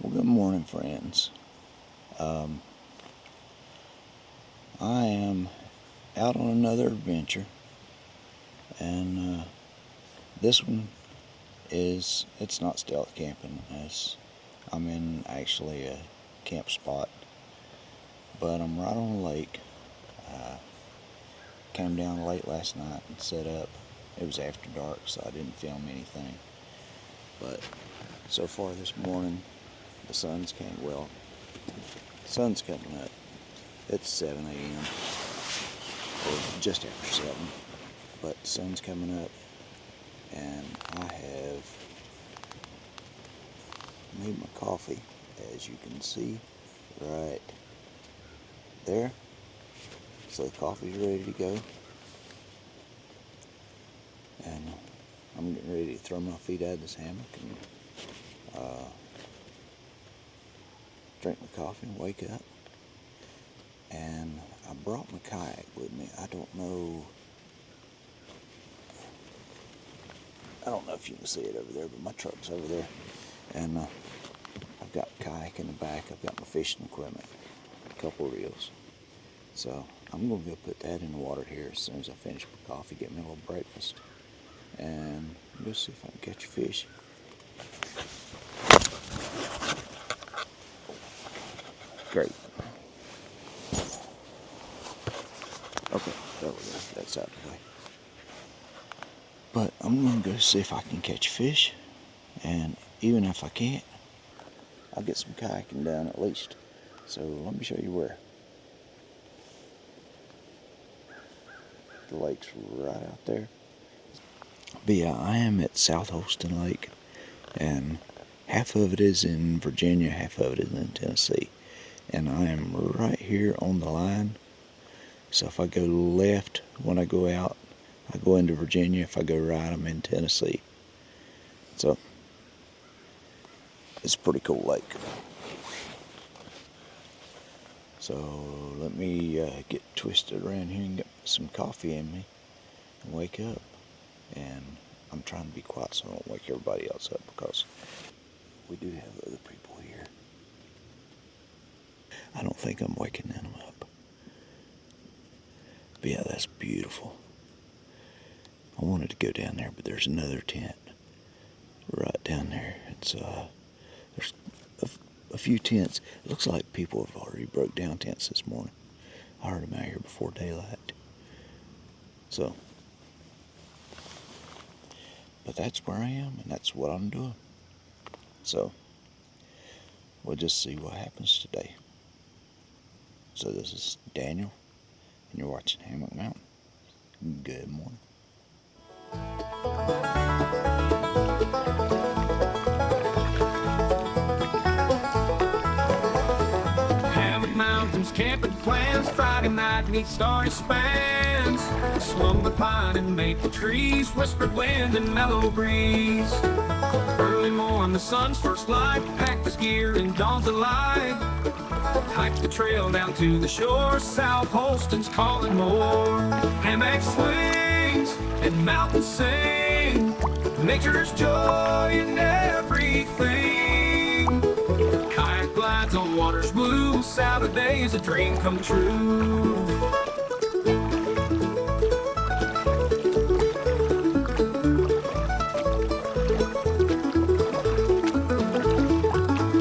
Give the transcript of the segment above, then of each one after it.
Well, good morning, friends. I am out on another adventure, and this one it's not stealth camping. I'm in actually a camp spot, but I'm right on a lake. Came down late last night and set up. It was after dark, so I didn't film anything. But so far this morning, the sun's coming up. It's 7 a.m. or just after 7, but the sun's coming up, and I have made my coffee, as you can see right there. So the coffee's ready to go, and I'm getting ready to throw my feet out of this hammock and drink my coffee and wake up. And I brought my kayak with me. I don't know if you can see it over there, but my truck's over there, and I've got a kayak in the back. I've got my fishing equipment, a couple of reels. So I'm gonna go put that in the water here as soon as I finish my coffee, get me a little breakfast, and go see if I can catch a fish. Great. Okay, there we go. That's out of the way. But I'm gonna go see if I can catch a fish, and even if I can't, I'll get some kayaking done at least. So let me show you where. The lake's right out there. But yeah, I am at South Holston Lake, and half of it is in Virginia, half of it is in Tennessee. And I am right here on the line. So if I go left when I go out, I go into Virginia. If I go right, I'm in Tennessee. So it's a pretty cool lake. So let me get twisted around here and get some coffee in me and wake up. And I'm trying to be quiet so I don't wake everybody else up, because we do have other people here. I don't think I'm waking them up. But yeah, that's beautiful. I wanted to go down there, but there's another tent right down there. It's there's a few tents. It looks like people have already broke down tents this morning. I heard them out here before daylight. So, but that's where I am, and that's what I'm doing. So, we'll just see what happens today. So this is Daniel, and you're watching Hammock Mountain. Good morning. Hammock Mountain's camping plans. Friday night meet starry spans. Swung the pine and maple trees, whispered wind and mellow breeze. Early morn, the sun's first light, packed his gear in dawn's delight. Hike the trail down to the shore, South Holston's calling more. Hammock swings and mountains sing, nature's joy in everything. Kayak glides on water's blue, Saturday is a dream come true.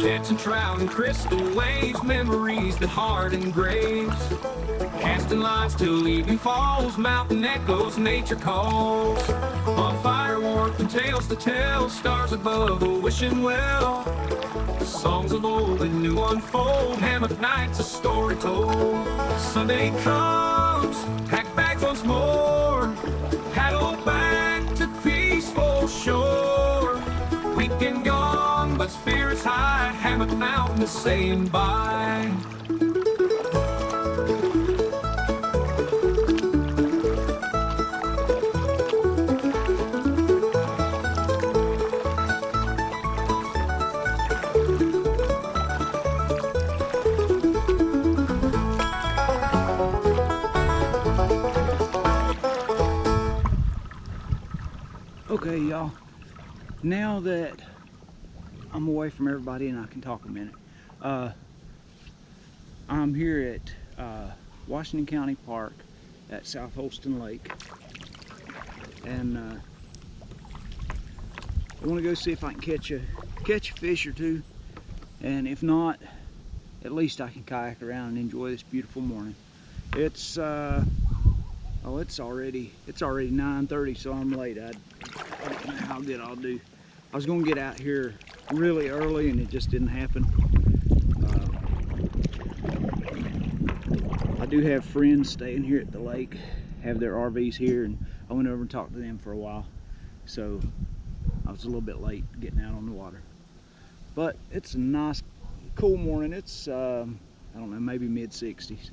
Catching trout and crystal waves, memories that heart engraves. Casting lines till evening falls, mountain echoes, nature calls. Bonfire warping tales to tell, stars above a wishing well. Songs of old and new unfold, hammock nights a story told. Sunday comes, pack bags once more, paddle back to peaceful shore. Weekend gone, but spirits high, Hammock Mountain is saying bye. Okay, y'all, now that I'm away from everybody and I can talk a minute. I'm here at Washington County Park at South Holston Lake, and I want to go see if I can catch a fish or two, and if not, at least I can kayak around and enjoy this beautiful morning. It's it's already 9:30, so I'm late. I don't know how good I'll do. I was gonna get out here really early and it just didn't happen. I do have friends staying here at the lake, have their RVs here, and I went over and talked to them for a while. So I was a little bit late getting out on the water. But it's a nice, cool morning. It's, I don't know, maybe mid-60s.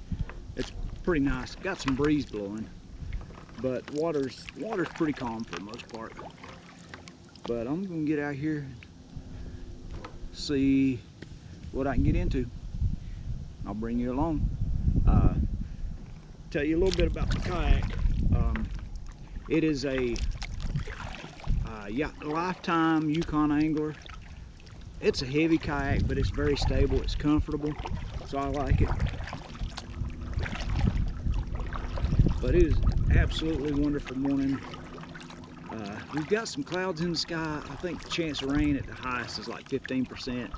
It's pretty nice. Got some breeze blowing, but water's pretty calm for the most part. But I'm gonna get out here and see what I can get into. I'll bring you along. Tell you a little bit about the kayak. It is a lifetime Yukon angler. It's a heavy kayak, but it's very stable. It's comfortable, so I like it. But it is absolutely wonderful morning. We've got some clouds in the sky. I think the chance of rain at the highest is like 15%,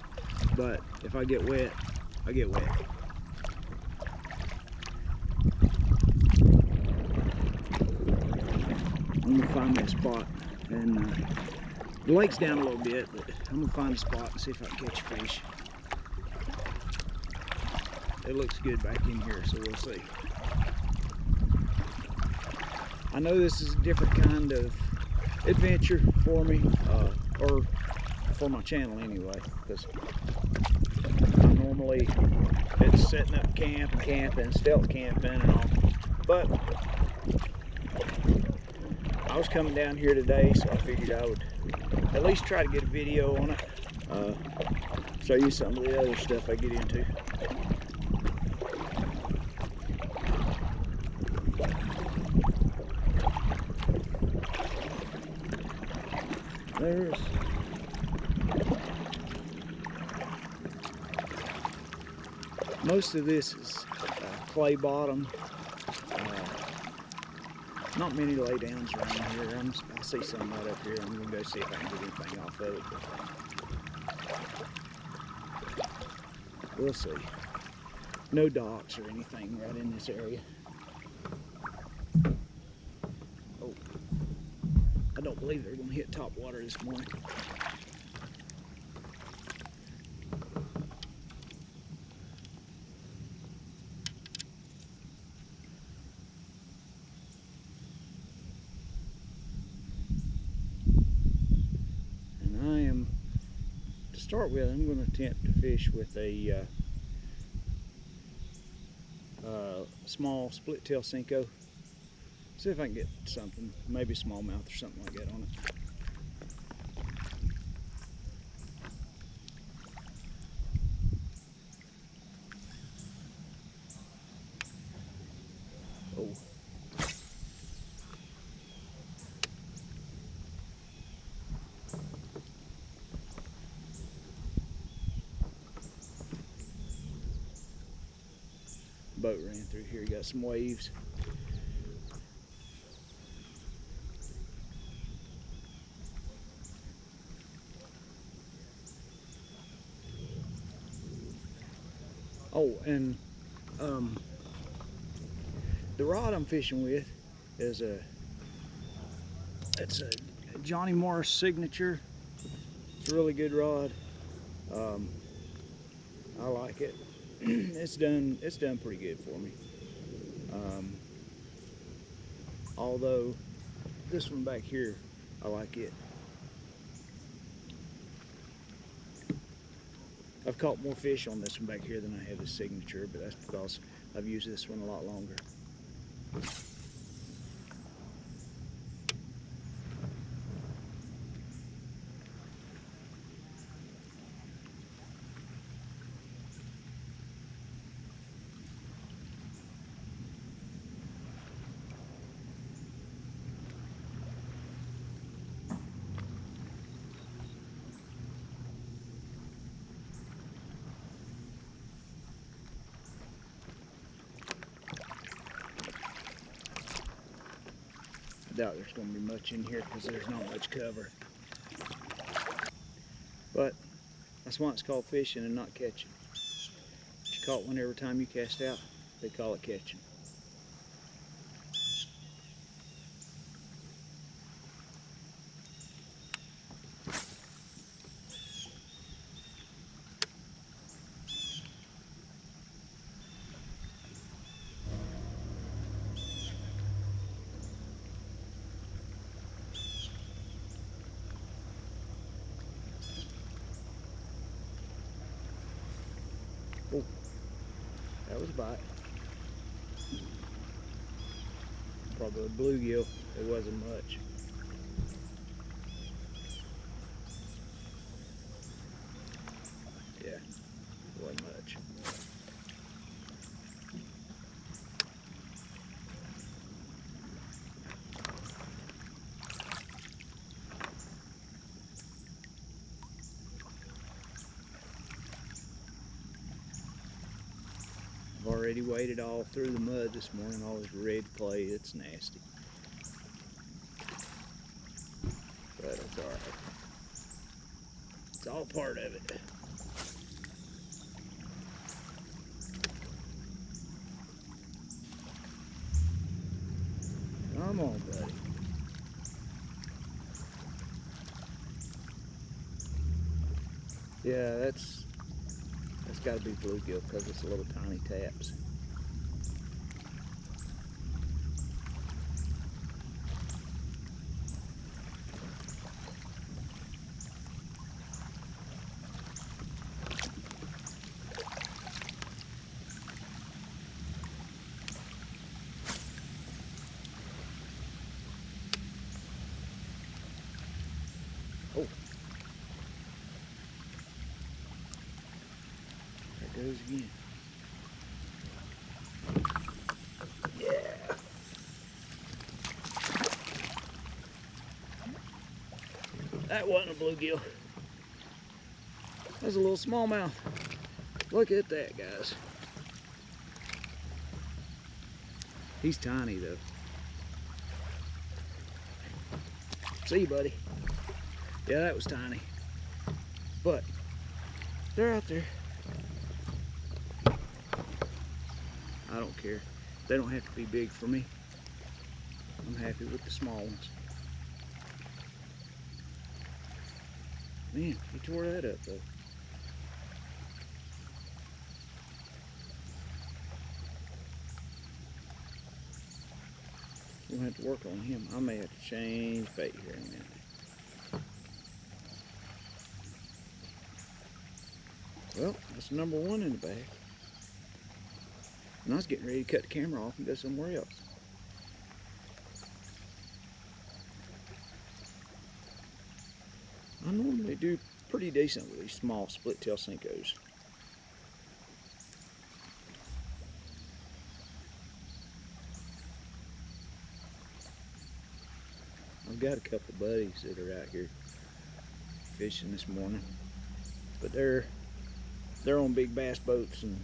but if I get wet, I get wet. I'm gonna find me a spot, and the lake's down a little bit, but I'm gonna find a spot and see if I can catch a fish. It looks good back in here, so we'll see. I know this is a different kind of adventure for me, or for my channel anyway, because normally it's setting up camp and camping, stealth camping and all, but I was coming down here today, so I figured I would at least try to get a video on it, show you some of the other stuff I get into. There's most of this is clay bottom. Not many laydowns around here. I see some right up here. I'm gonna go see if I can get anything off of it. We'll see. No docks or anything right in this area. Oh, I don't believe they're gonna hit top water this morning. To start with, I'm going to attempt to fish with a small split tail Senko. See if I can get something, maybe smallmouth or something like that on it. Oh. Boat ran through here, got some waves. Oh, and the rod I'm fishing with is it's a Johnny Morris Signature. It's a really good rod. I like it. It's done pretty good for me. Although this one back here, I like it. I've caught more fish on this one back here than I have this Signature, but that's because I've used this one a lot longer. I doubt there's going to be much in here because there's not much cover. But that's why it's called fishing and not catching. If you caught one every time you cast out, they call it catching. Oh, that was a bite. Probably a bluegill. It wasn't much. Yeah, it wasn't much. I've already waded all through the mud this morning, all this red clay. It's nasty. But it's alright. It's all part of it. Come on, buddy. Yeah, that's got to be bluegill because it's little tiny taps. Oh, there goes again. Yeah. That wasn't a bluegill. That's a little smallmouth. Look at that, guys. He's tiny though. See you, buddy. Yeah, that was tiny. But they're out there. I don't care. They don't have to be big for me. I'm happy with the small ones. Man, he tore that up though. We'll have to work on him. I may have to change bait here in a minute. Well, that's number one in the bag. And I was getting ready to cut the camera off and go somewhere else. I normally do pretty decent with these small split tail Senkos. I've got a couple buddies that are out here fishing this morning, but they're on big bass boats and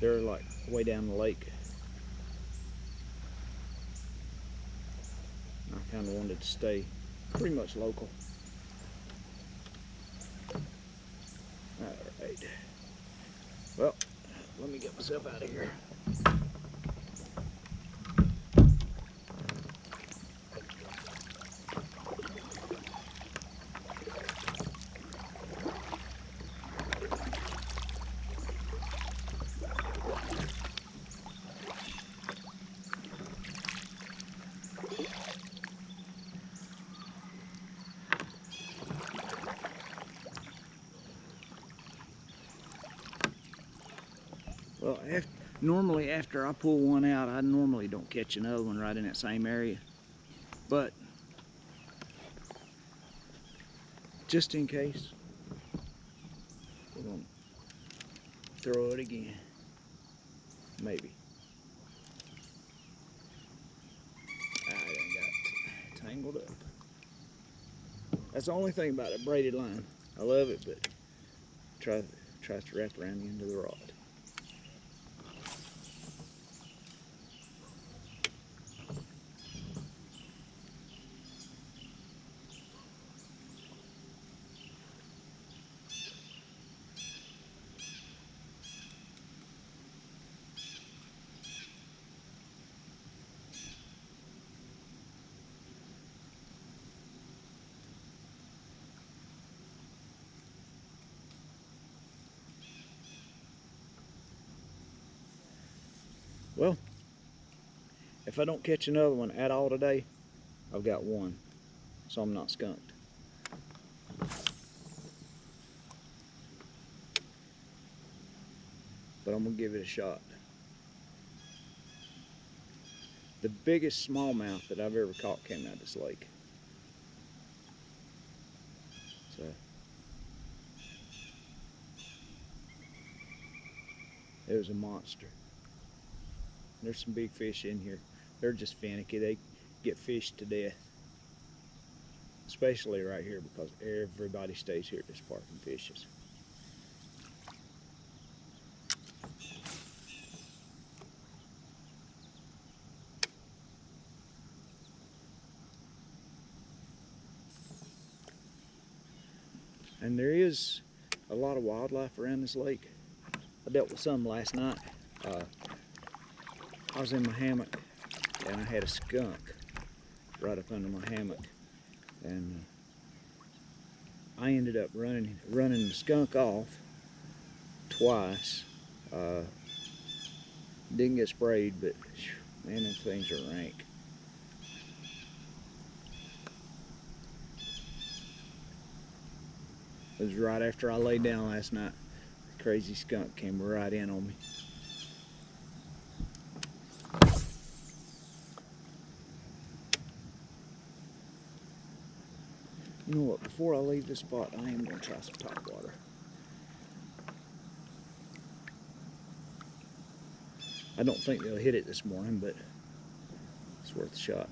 they're like way down the lake. I kind of wanted to stay pretty much local. Alright. Well, let me get myself out of here. Well, normally after I pull one out, I normally don't catch another one right in that same area. But just in case, we're gonna throw it again. Maybe. I done got tangled up. That's the only thing about a braided line. I love it, but tries to wrap around the end of the rod. Well, if I don't catch another one at all today, I've got one, so I'm not skunked. But I'm gonna give it a shot. The biggest smallmouth that I've ever caught came out of this lake. So it was a monster. There's some big fish in here. They're just finicky. They get fished to death. Especially right here because everybody stays here at this park and fishes. And there is a lot of wildlife around this lake. I dealt with some last night. I was in my hammock and I had a skunk right up under my hammock, and I ended up running the skunk off twice. Didn't get sprayed, but man, them things are rank. It was right after I laid down last night. The crazy skunk came right in on me. You know what, before I leave this spot, I am going to try some top water. I don't think they'll hit it this morning, but it's worth a shot.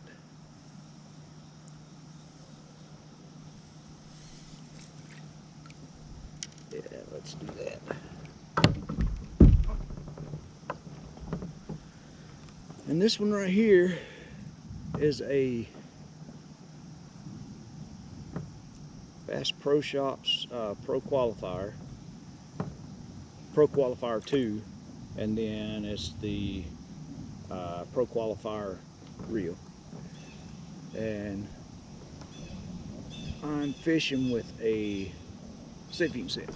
Yeah, let's do that. And this one right here is a Bass Pro Shops Pro Qualifier 2, and then it's the Pro Qualifier reel. And I'm fishing with a, see if you can see it,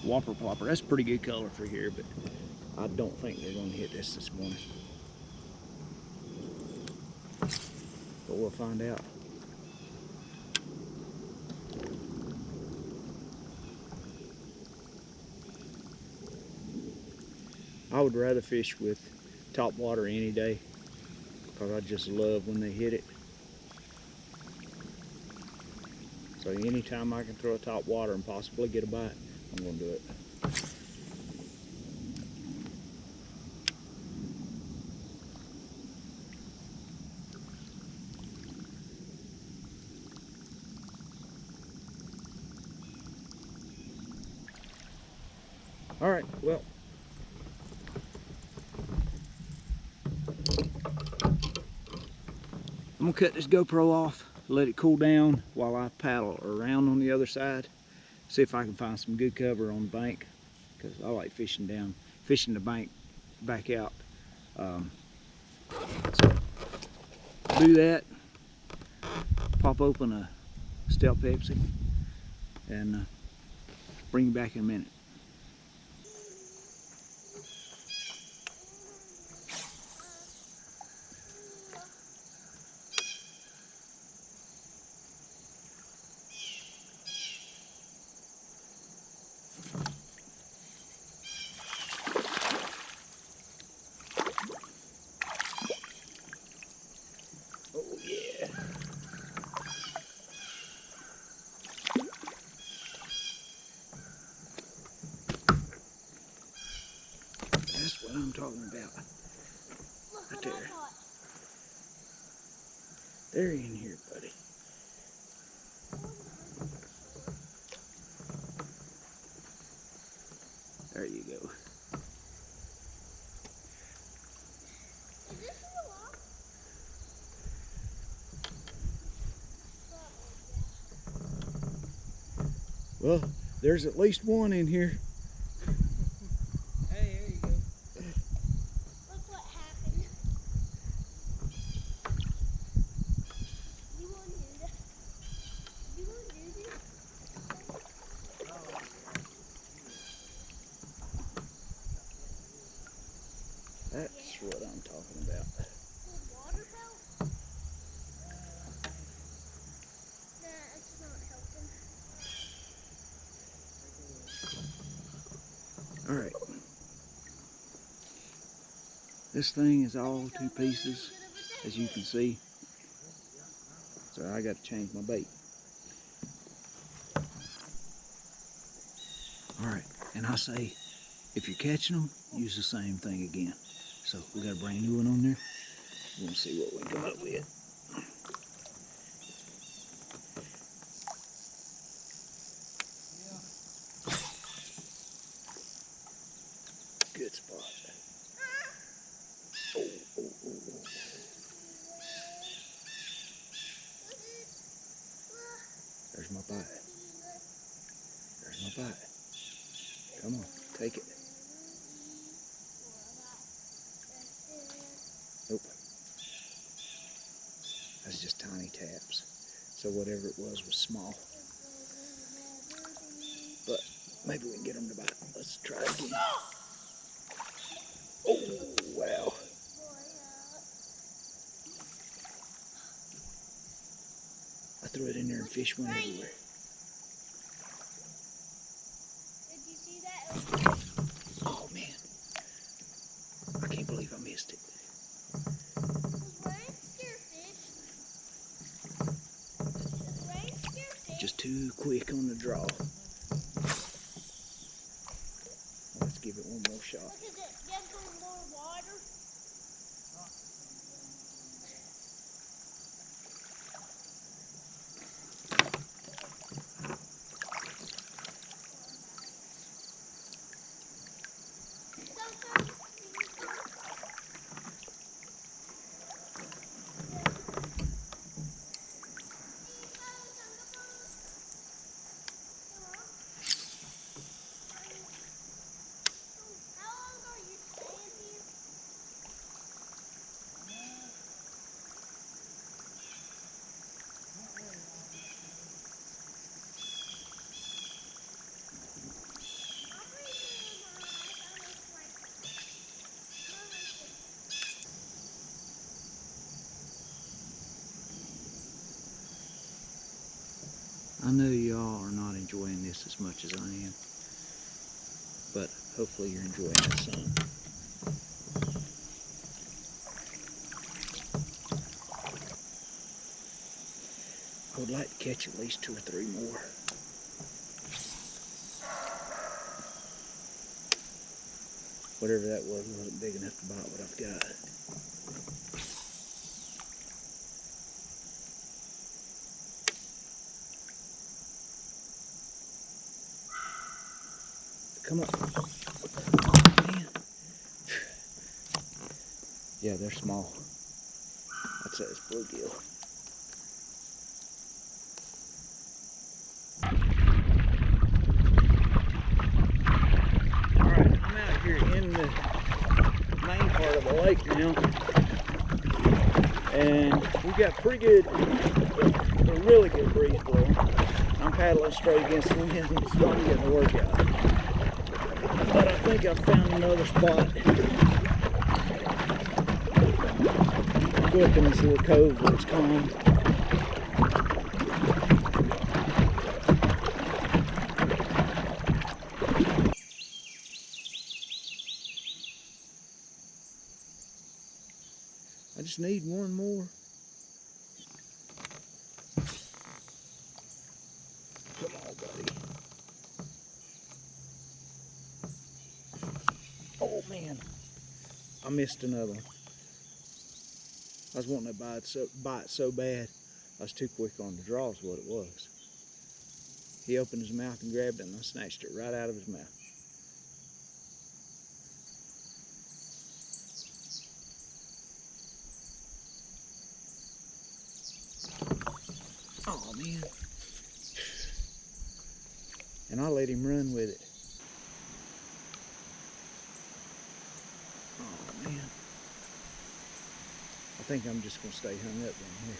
Whopper Plopper. That's a pretty good color for here, but I don't think they're going to hit this morning. But we'll find out. I would rather fish with top water any day because I just love when they hit it. So anytime I can throw a top water and possibly get a bite, I'm going to do it. All right, well, I'm gonna cut this GoPro off, let it cool down while I paddle around on the other side, see if I can find some good cover on the bank, because I like fishing the bank back out. So do that, pop open a Stout Pepsi, and bring you back in a minute. That's what I'm talking about. Right there. They're in here, buddy. There you go. Is this in the lock? Well, there's at least one in here. Hey, there you go. Look what happened. You want to do this? You want to do this? That's what I'm talking about. Cold water help? Nah, it's not helping. Alright. This thing is all two pieces, as you can see. So I got to change my bait. Alright, and I say, if you're catching them, use the same thing again. So we got a brand new one on there. We're going to see what we can come up with. Good spot. Oh, oh, oh, oh. There's my bite. There's my bite. Come on, take it. Nope. That's just tiny taps. So whatever it was small. But maybe we can get them to bite. Let's try again. Oh, wow. I threw it in there and fish went everywhere. Did you see that? Oh, man. I can't believe I missed it. Does rain scare fish? Does rain scare fish? Just too quick on the draw. Let's give it one more shot. Look at it. Get some more water. How long are you staying here? I know y'all are not enjoying this as much as I am, but hopefully you're enjoying the sun. I would like to catch at least 2 or 3 more. Whatever that was wasn't big enough to bite what I've got. Come on. Oh, man. Yeah, they're small. I'd say it's bluegill. Alright, I'm out here in the main part of the lake now. And we got pretty good, a really good breeze blowing. I'm paddling straight against the wind, so I'm getting the workout. But I think I found another spot. Go up in this little cove where it's calm. I just need one more. Come on, buddy. Oh man, I missed another one. I was wanting to bite so bad, I was too quick on the draw is what it was. He opened his mouth and grabbed it and I snatched it right out of his mouth. Oh man. And I let him run with it. Oh man. I think I'm just gonna stay hung up down here.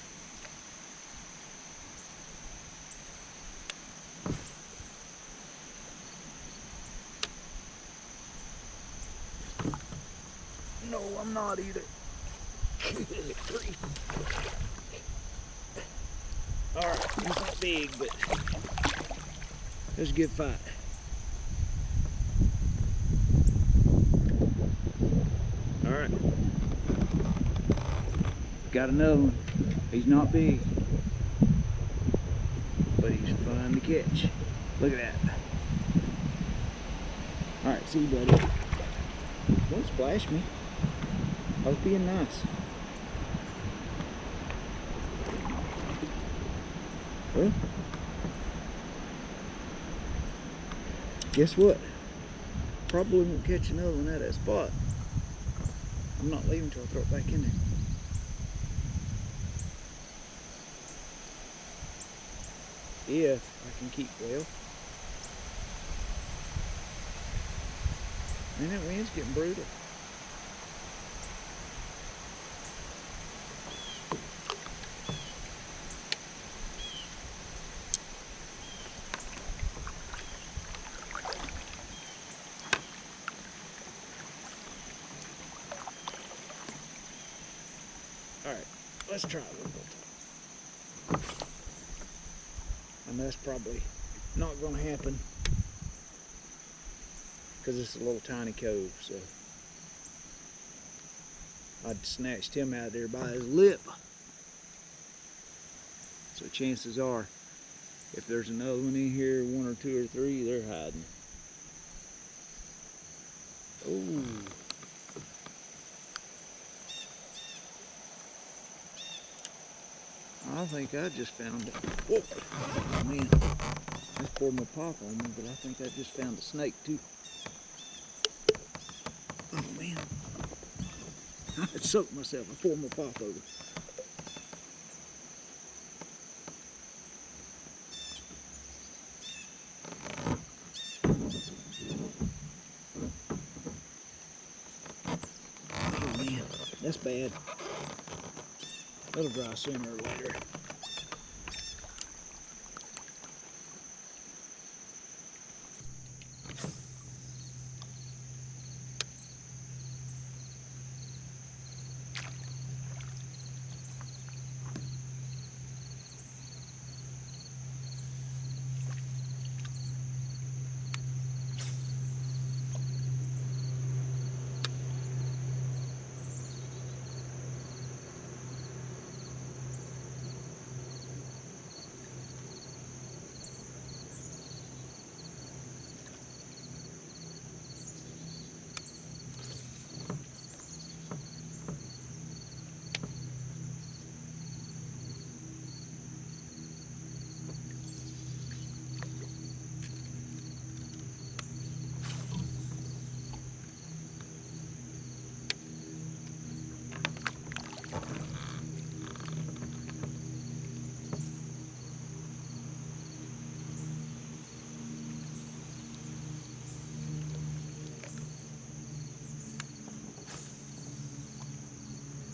No, I'm not either. Alright, he's not big, but it was a good fight. Alright. Got another one. He's not big, but he's fun to catch. Look at that. Alright, see you, buddy. Don't splash me. I was being nice. Well, guess what? Probably won't catch another one at that spot. I'm not leaving till I throw it back in there. If I can keep well. Man, that wind's getting brutal. Alright, let's try it a little bit. And that's probably not going to happen because it's a little tiny cove, so I'd snatched him out of there by his lip. So chances are, if there's another one in here, one or two or three, they're hiding. Oh. I think I just found it. Whoa. Oh man, this poured my pop on me, but I think I just found a snake too. Oh man, I soaked myself. I poured my pop over. Oh man, that's bad. It'll dry sooner or later.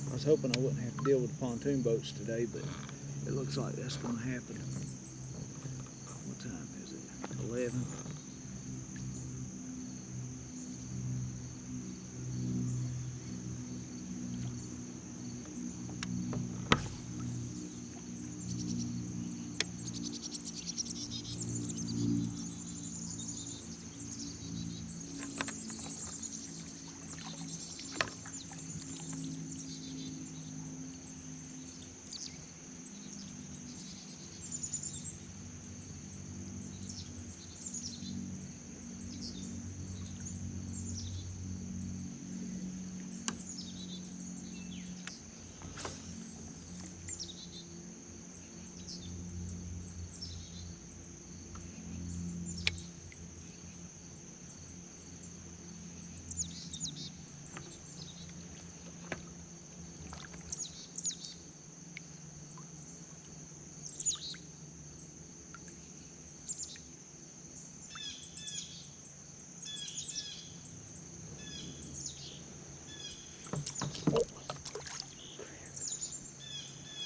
I was hoping I wouldn't have to deal with the pontoon boats today, but it looks like that's going to happen. What time is it? 11.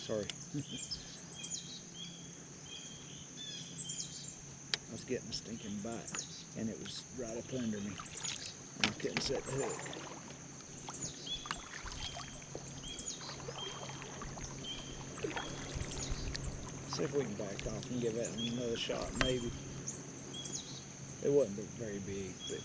Sorry. I was getting a stinking bite, and it was right up under me, and I couldn't set the hook. See if we can back off and give that another shot, maybe. It wasn't very big, but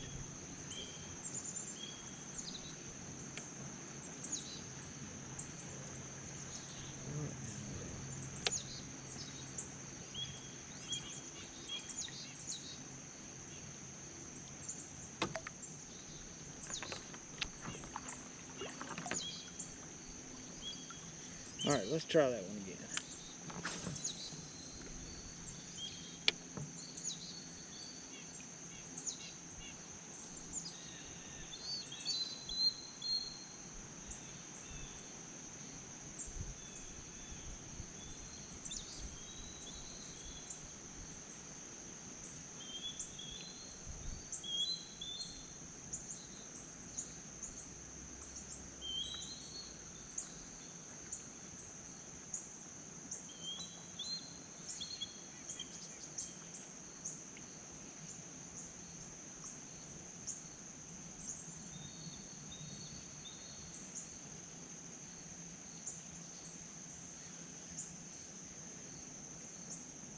all right, let's try that one again.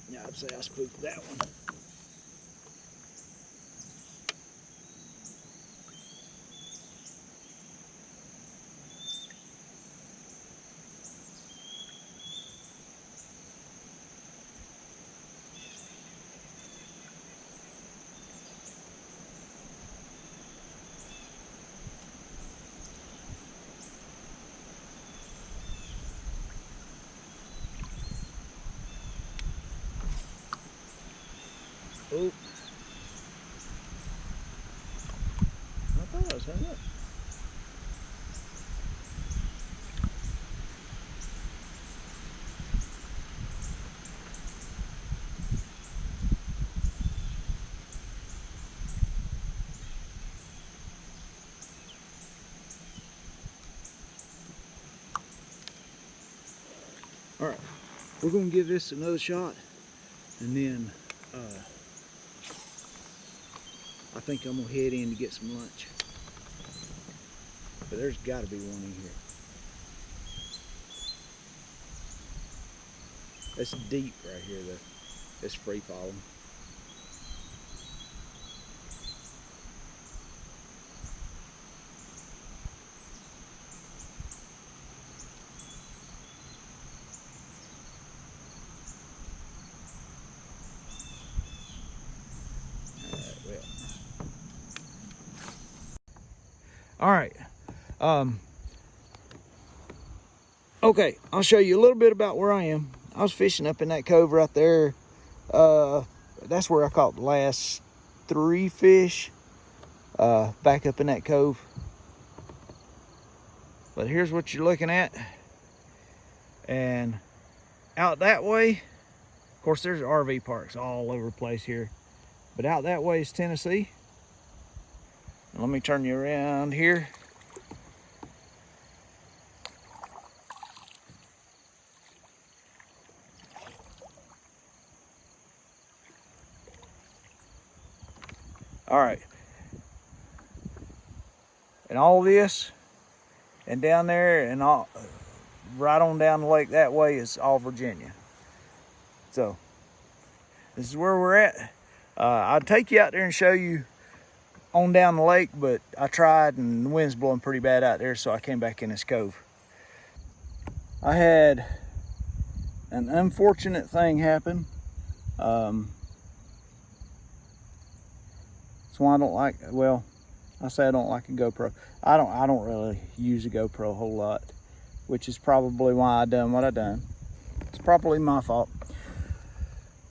Yeah, I'd say I spooked that one. Oh, I thought I was hung up. All right, we're gonna give this another shot, and then I think I'm gonna head in to get some lunch. But there's got to be one in here. It's deep right here, though. It's free falling. All right. Okay, I'll show you a little bit about where I am. I was fishing up in that cove right there. That's where I caught the last 3 fish, back up in that cove. But here's what you're looking at. And out that way, of course, there's RV parks all over the place here. But out that way is Tennessee. And let me turn you around here. All right. And all this, and down there, and all, right on down the lake that way is all Virginia. So, this is where we're at. I'd take you out there and show you on down the lake, but I tried and the wind's blowing pretty bad out there, so I came back in this cove. I had an unfortunate thing happen. That's why I don't like, well, I say I don't like a GoPro. I don't really use a GoPro a whole lot, which is probably why I done what I done. It's probably my fault.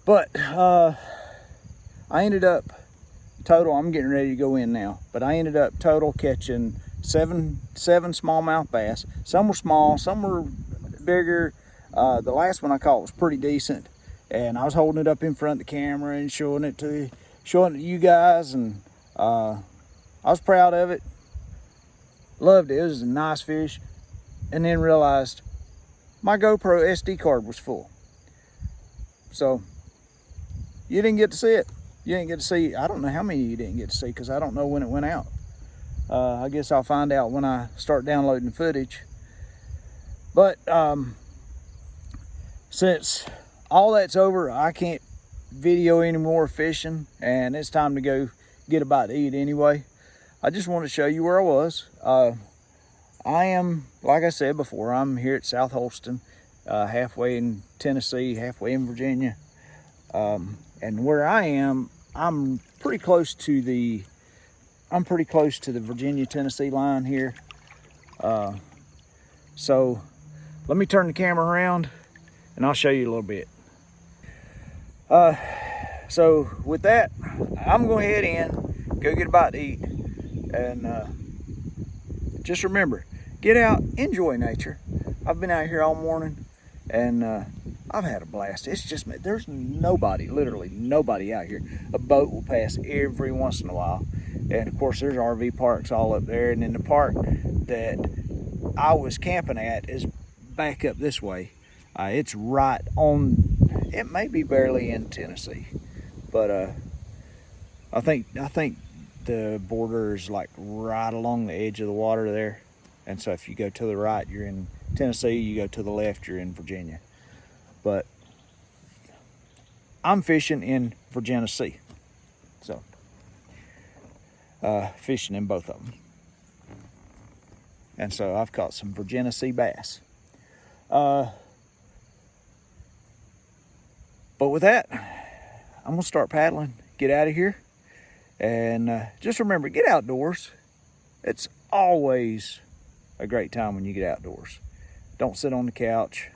But I ended up total, I'm getting ready to go in now, but I ended up total catching seven smallmouth bass. Some were small, some were bigger. The last one I caught was pretty decent, and I was holding it up in front of the camera and showing it to you guys, and I was proud of it. Loved it. It was a nice fish. And then realized my GoPro SD card was full. So you didn't get to see it. You didn't get to see, I don't know how many you didn't get to see, because I don't know when it went out. I guess I'll find out when I start downloading footage. But since all that's over. I can't video any more fishing, and it's time to go get a bite to eat anyway. I just want to show you where I was. I am, like I said before, I'm here at South Holston, halfway in Tennessee, halfway in Virginia. And where I am, I'm pretty close to the Virginia-Tennessee line here. So let me turn the camera around and I'll show you a little bit. So with that, I'm going to head in, go get a bite to eat, and just remember, get out, enjoy nature. I've been out here all morning, and I've had a blast. It's just, there's nobody, literally nobody out here. A boat will pass every once in a while, and of course there's RV parks all up there, and then the park that I was camping at is back up this way. It's right on, it may be barely in Tennessee, but I think the border is like right along the edge of the water there. And so if you go to the right, you're in Tennessee. You go to the left, you're in Virginia. But I'm fishing in Virginia Sea. So fishing in both of them. And so I've caught some Virginia Sea bass. But with that, I'm gonna start paddling, get out of here. And just remember, get outdoors. It's always a great time when you get outdoors. Don't sit on the couch.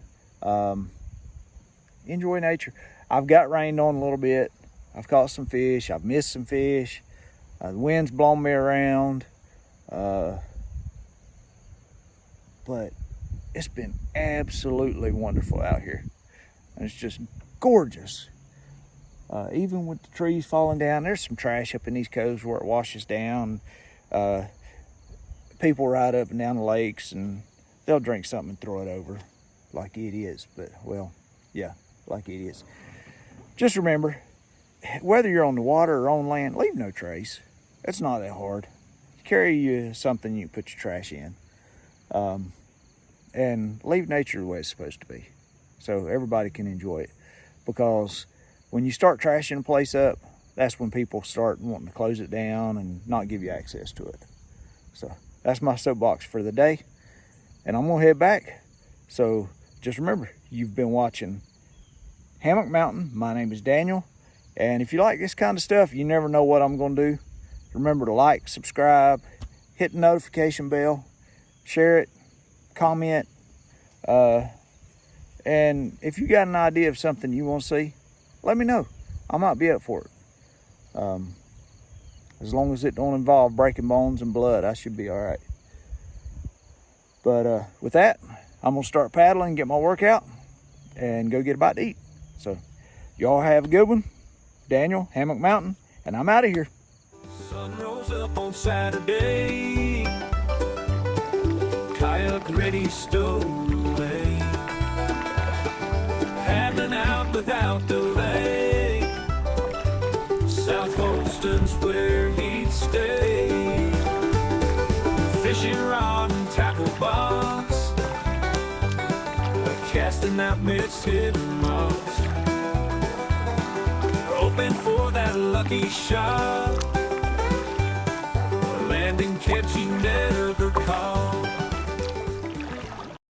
Enjoy nature. I've got rained on a little bit. I've caught some fish. I've missed some fish. The wind's blown me around. But it's been absolutely wonderful out here. And it's just gorgeous. Even with the trees falling down, there's some trash up in these coves where it washes down. People ride up and down the lakes and they'll drink something and throw it over like idiots. But, well, yeah, like idiots. Just remember, whether you're on the water or on land, leave no trace. It's not that hard. Carry you something you can put your trash in. And leave nature the way it's supposed to be, so everybody can enjoy it. Because when you start trashing a place up, that's when people start wanting to close it down and not give you access to it. So that's my soapbox for the day, and I'm gonna head back. So just remember, you've been watching Hammock Mountain. My name is Daniel, and if you like this kind of stuff, you never know what I'm gonna do. Remember to like, subscribe, hit the notification bell, share it, comment, and if you got an idea of something you want to see, let me know. I might be up for it. As long as it don't involve breaking bones and blood, I should be all right. But with that, I'm gonna start paddling, get my workout, and go get a bite to eat. So y'all have a good one. Daniel, Hammock Mountain, and I'm out of here. Sun rose up on Saturday, kayak ready stowed away, paddling out without delay. South Holston's where he'd stay, fishing rod and tackle box, casting out midst hidden rocks, hoping for that lucky shot.